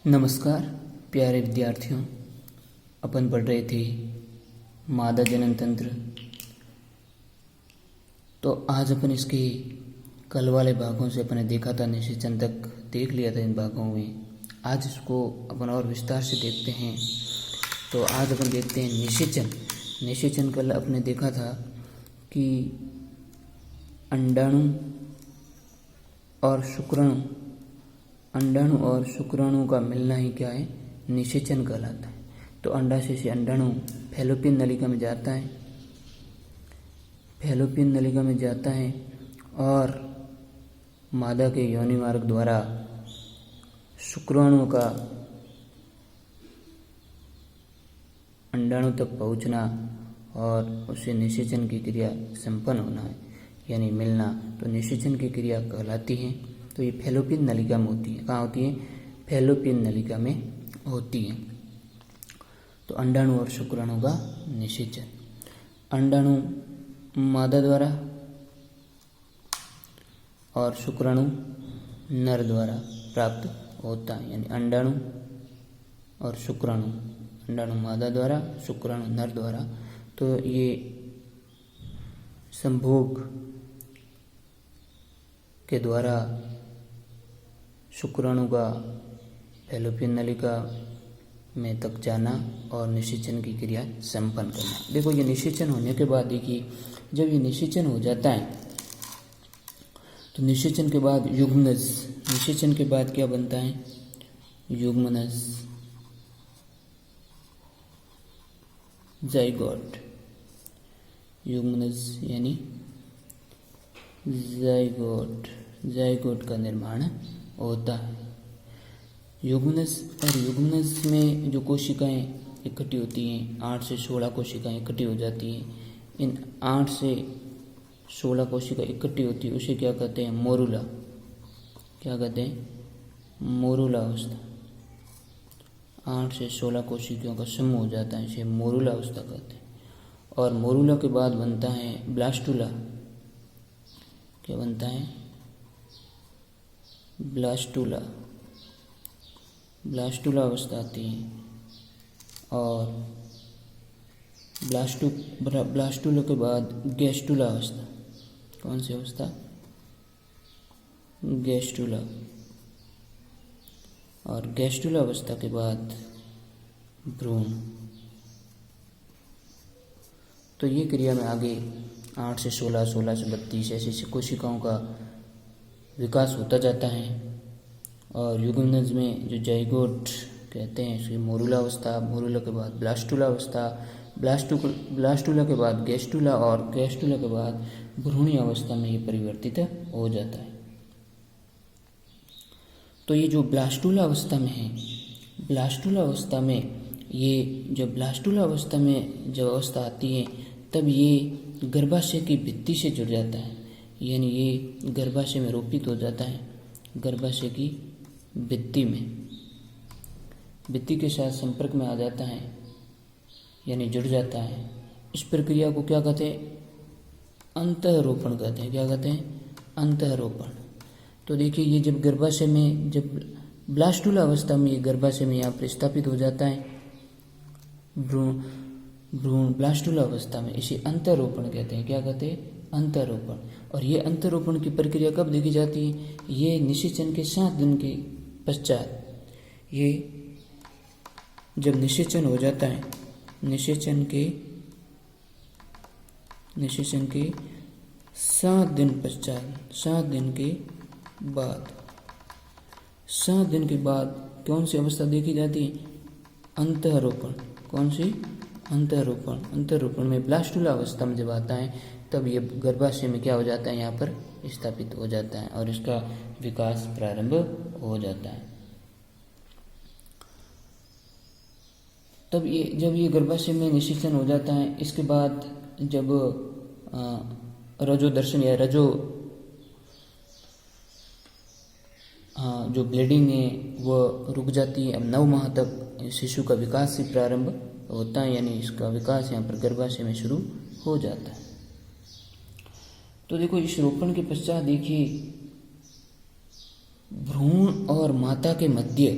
नमस्कार प्यारे विद्यार्थियों। अपन पढ़ रहे थे मादा जनन तंत्र। तो आज अपन इसके कल वाले भागों से अपने देखा था, निषेचन तक देख लिया था इन भागों में। आज इसको अपन और विस्तार से देखते हैं। तो आज अपन देखते हैं निषेचन। निषेचन कल अपने देखा था कि अंडाणु और शुक्राणु का मिलना ही क्या है, निषेचन कहलाता है। तो अंडाशय से अंडाणु फैलोपियन नलिका में जाता है, फैलोपियन नलिका में जाता है और मादा के योनि मार्ग द्वारा शुक्राणु का अंडाणु तक पहुंचना और उसे निषेचन की क्रिया संपन्न होना है, यानी मिलना। तो निषेचन की क्रिया कहलाती है। तो ये फैलोपियन नलिका में होती है। कहाँ होती है? फैलोपियन नलिका में होती है। तो अंडाणु और शुक्राणु का निषेचन, अंडाणु मादा द्वारा और शुक्राणु नर द्वारा प्राप्त होता है, यानी अंडाणु और शुक्राणु, अंडाणु मादा द्वारा, शुक्राणु नर द्वारा। तो ये संभोग के द्वारा शुक्राणु का फैलोपियन नलिका में तक जाना और निषेचन की क्रिया संपन्न करना। देखो, ये निषेचन होने के बाद देखिए, जब ये निषेचन हो जाता है तो निषेचन के बाद युग्मनज, निषेचन के बाद क्या बनता है? युग्मनज, जाइगोट, युग्मनज यानी जाइगोट, जाइगोट का निर्माण होता है। युग्मनज और युग्मनज में जो कोशिकाएं इकट्ठी होती हैं, 8 से 16 कोशिकाएं इकट्ठी हो जाती हैं। इन 8 से 16 कोशिका इकट्ठी होती है, उसे क्या कहते हैं? मोरुला। क्या कहते हैं? मोरुला अवस्था। 8 से 16 कोशिकाओं का समूह हो जाता है, इसे मोरुला अवस्था कहते हैं। और मोरुला के बाद बनता है ब्लास्टुला। क्या बनता है? ब्लास्टुला, ब्लास्टुला अवस्था आती है। और ब्लास्टुला के बाद गैस्टुला अवस्था। कौन सी अवस्था? गैस्टुला। और गैस्टुला अवस्था के बाद भ्रूण। तो ये क्रिया में आगे 8 से 16, 16 से 32 ऐसी कोशिकाओं का विकास होता जाता है। और युग्मनज में जो जाइगोट कहते हैं, इसकी मोरुला अवस्था, मोरुला के बाद ब्लास्टुला अवस्था, ब्लास्टुला के बाद गैस्टुला, और गैस्टुला के बाद भ्रूणी अवस्था में ये परिवर्तित हो जाता है। तो ये जो ब्लास्टुला अवस्था में है, ब्लास्टुला अवस्था में ये जब ब्लास्टुला अवस्था में जब अवस्था आती है, तब ये गर्भाशय की भित्ति से जुड़ जाता है, यानी ये गर्भाशय में रोपित हो जाता है। गर्भाशय की भित्ति में, भित्ति के साथ संपर्क में आ जाता है, यानी जुड़ जाता है। इस प्रक्रिया को क्या कहते हैं? अंतःरोपण कहते हैं। क्या कहते हैं? अंतःरोपण। तो देखिए, ये जब गर्भाशय में, जब ब्लास्टुला अवस्था में ये गर्भाशय में यहाँ पर स्थापित हो जाता है भ्रूण ब्लास्टुला अवस्था में, इसे अंतःरोपण कहते हैं। क्या कहते हैं? अंतःरोपण। और ये अंतःरोपण की प्रक्रिया कब देखी जाती है? ये निषेचन के 7 दिन के पश्चात। ये जब निषेचन हो जाता है, निषेचन के 7 दिन पश्चात, 7 दिन के बाद, 7 दिन के बाद कौन सी अवस्था देखी जाती है? अंतःरोपण। कौन सी? अंतःरोपण। अंतःरोपण में ब्लास्टुला अवस्था में जब आता है, तब ये गर्भाशय में क्या हो जाता है? यहाँ पर स्थापित हो जाता है और इसका विकास प्रारंभ हो जाता है। तब ये जब ये गर्भाशय में निषेचन हो जाता है, इसके बाद जब रजोदर्शन या जो ब्लीडिंग है वो रुक जाती है। अब 9 माह तक शिशु का विकास से प्रारंभ होता है, यानी इसका विकास यहाँ पर गर्भाशय में शुरू हो जाता है। तो देखो, इस रोपण के पश्चात देखिए, भ्रूण और माता के मध्य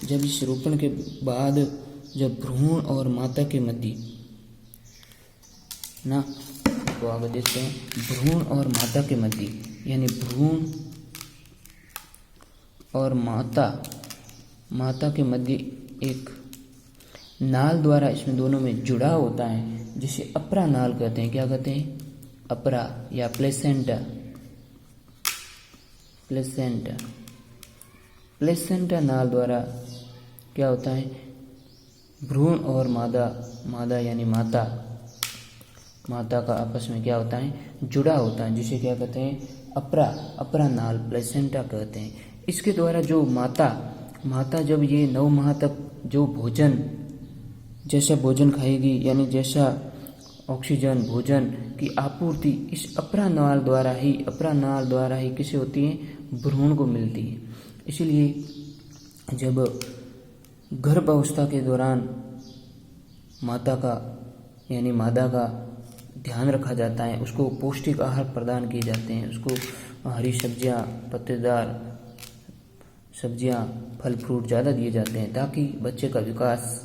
जब इस रोपण के बाद जब भ्रूण और माता के मध्य ना, तो आगे देखते हैं, भ्रूण और माता के मध्य यानी भ्रूण और माता के मध्य एक नाल द्वारा इसमें दोनों में जुड़ाव होता है, जिसे अपरा नाल कहते हैं। क्या कहते हैं? अपरा या प्लेसेंटा। प्लेसेंटा नाल द्वारा क्या होता है? भ्रूण और मादा यानी माता का आपस में क्या होता है? जुड़ा होता है, जिसे क्या कहते हैं? अपरा नाल, प्लेसेंटा कहते हैं। इसके द्वारा जो माता जब ये 9 माह तक जो जैसा भोजन खाएगी, यानी जैसा ऑक्सीजन भोजन की आपूर्ति इस अपरा नाल द्वारा ही किसे होती है? भ्रूण को मिलती है। इसलिए जब गर्भ अवस्था के दौरान माता का यानी मादा का ध्यान रखा जाता है, उसको पौष्टिक आहार प्रदान किए जाते हैं, उसको हरी सब्जियां, पत्तेदार सब्जियां, फल फ्रूट ज़्यादा दिए जाते हैं, ताकि बच्चे का विकास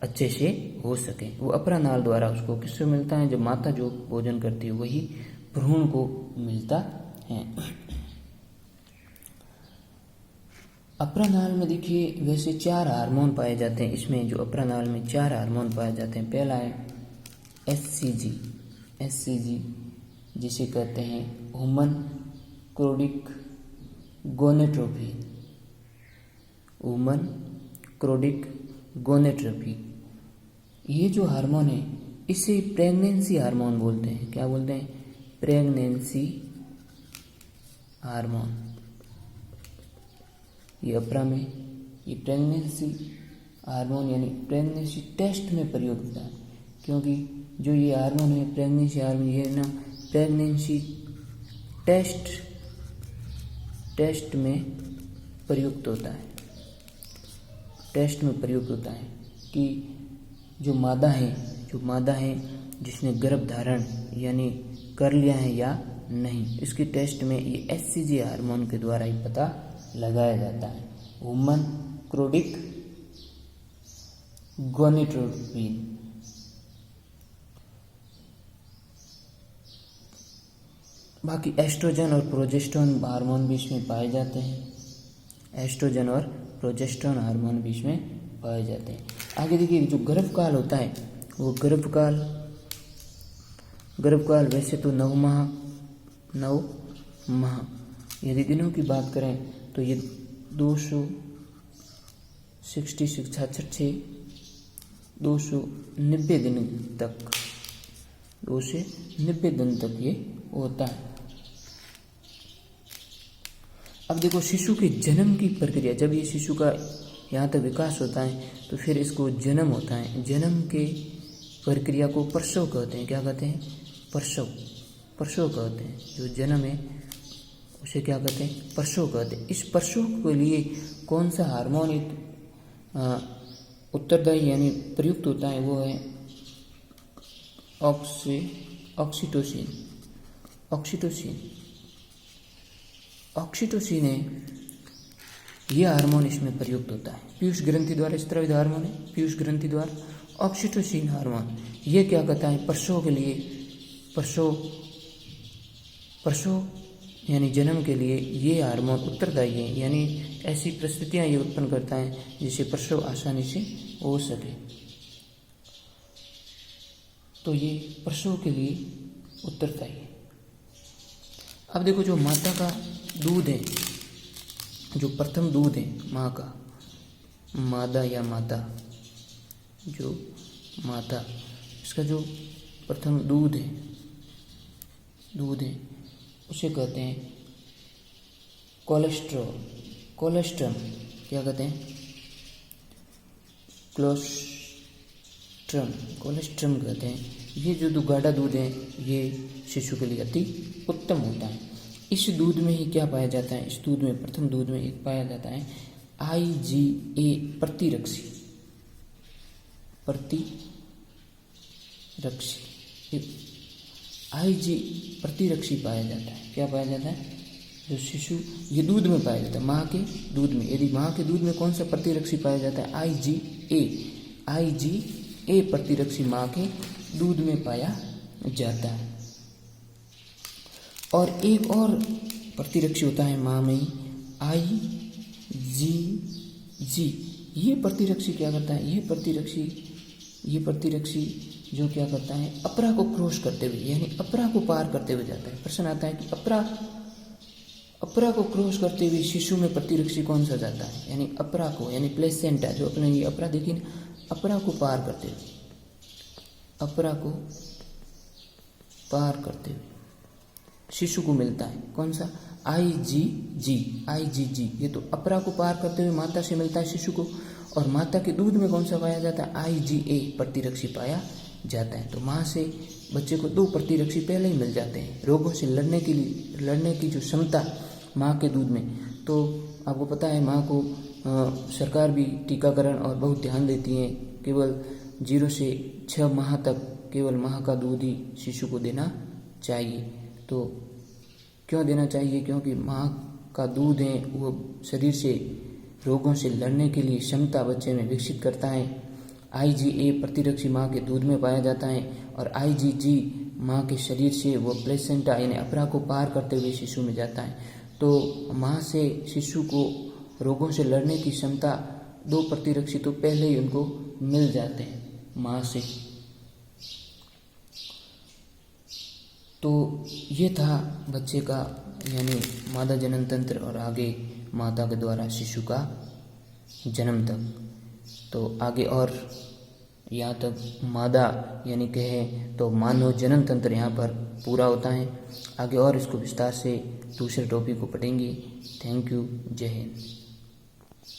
अच्छे से हो सके। वो अपरा नाल द्वारा उसको किससे मिलता है? जब माता जो भोजन करती है वही भ्रूण को मिलता है। अपरा नाल में देखिए वैसे 4 हार्मोन पाए जाते हैं। इसमें जो अपरा नाल में 4 हार्मोन पाए जाते हैं। पहला है एससीजी, जिसे कहते हैं ह्यूमन क्रोडिक गोनेट्रोपी। ये जो हार्मोन है इसे प्रेगनेंसी हार्मोन बोलते हैं। क्या बोलते हैं? Pregnancy hormone. ये अपरा में ये प्रेगनेंसी हार्मोन यानी प्रेगनेंसी टेस्ट में प्रयोग होता है, क्योंकि जो ये हार्मोन है प्रेगनेंसी हार्मोन, ये ना प्रेगनेंसी टेस्ट में प्रयुक्त होता है कि जो मादा है जिसने गर्भ धारण यानी कर लिया है या नहीं, इसकी टेस्ट में ये एससीजी हार्मोन के द्वारा ही पता लगाया जाता है। ह्यूमन क्रोडिक गोनेट्रोपी। बाकी एस्ट्रोजन और प्रोजेस्टेरोन हार्मोन भी इसमें पाए जाते हैं। आगे देखिए जो गर्भकाल होता है वो गर्भकाल वैसे तो 9 माह। यदि दिनों की बात करें तो ये 290 दिन तक ये होता है। अब देखो शिशु के जन्म की प्रक्रिया, जब ये शिशु का यहाँ तक विकास होता है तो फिर इसको जन्म होता है। जन्म के प्रक्रिया को प्रसव कहते हैं। क्या कहते हैं? प्रसव कहते हैं। जो जन्म है उसे क्या कहते हैं? प्रसव कहते हैं। इस प्रसव के लिए कौन सा हार्मोन उत्तरदायी यानी प्रयुक्त होता है? वो है ऑक्सीटोसिन है, यह हार्मोन इसमें प्रयुक्त होता है। पीयूष ग्रंथि द्वारा स्रावित हार्मोन है, पीयूष ग्रंथि द्वारा ऑक्सीटोसिन हार्मोन। ये क्या कहता है? प्रसव के लिए, प्रसव यानी जन्म के लिए ये हार्मोन उत्तरदायी है, यानी ऐसी परिस्थितियां ये उत्पन्न करता है जिससे प्रसव आसानी से हो सके। तो ये प्रसव के लिए उत्तरदायी है। अब देखो जो माता का दूध है, जो प्रथम दूध है माँ का, मादा या माता, इसका जो प्रथम दूध है उसे कहते हैं कोलेस्ट्रम। क्या कहते हैं? कोलेस्ट्रम कहते हैं। ये जो गाढ़ा दूध है ये शिशु के लिए अति उत्तम होता है। इस दूध में ही क्या पाया जाता है? इस दूध में, प्रथम दूध में एक पाया जाता है IgA प्रतिरक्षी। IG प्रतिरक्षी पाया जाता है। क्या पाया जाता है? जो शिशु, ये दूध में पाया जाता है, माँ के दूध में। यदि माँ के दूध में कौन सा प्रतिरक्षी पाया जाता है? IgA प्रतिरक्षी माँ के दूध में पाया जाता है। और एक और प्रतिरक्षी होता है माँ में, IgG। ये प्रतिरक्षी क्या करता है? ये प्रतिरक्षी जो क्या करता है, अपरा को क्रॉस करते हुए, यानी अपरा को पार करते हुए जाता है। प्रश्न आता है कि अपरा को क्रॉस करते हुए शिशु में प्रतिरक्षी कौन सा जाता है? यानी अपरा को, यानी प्लेसेंटा, जो अपने ये अपरा देखिए ना, अपरा को पार करते हुए, अपरा को पार करते हुए शिशु को मिलता है कौन सा? IgG। ये तो अपरा को पार करते हुए माता से मिलता है शिशु को। और माता के दूध में कौन सा पाया जाता है? IgA प्रतिरक्षी पाया जाता है। तो माँ से बच्चे को 2 प्रतिरक्षी पहले ही मिल जाते हैं। रोगों से लड़ने की जो क्षमता माँ के दूध में, तो आपको पता है माँ को सरकार भी टीकाकरण और बहुत ध्यान देती है। केवल 0 से 6 माह तक केवल माँ का दूध ही शिशु को देना चाहिए। तो क्यों देना चाहिए? क्योंकि माँ का दूध है वो शरीर से रोगों से लड़ने के लिए क्षमता बच्चे में विकसित करता है। IgA प्रतिरक्षी माँ के दूध में पाया जाता है और IgG माँ के शरीर से वो प्लेसेंटा यानी अपरा को पार करते हुए शिशु में जाता है। तो माँ से शिशु को रोगों से लड़ने की क्षमता 2 प्रतिरक्षी तो पहले ही उनको मिल जाते हैं माँ से। तो ये था बच्चे का यानी मादा जनन तंत्र और आगे माता के द्वारा शिशु का जन्म तक। तो आगे और यहाँ तक मादा यानी कहें तो मानव जनन तंत्र यहाँ पर पूरा होता है। आगे और इसको विस्तार से दूसरे टॉपिक को पढ़ेंगे। Thank you. जय हिंद।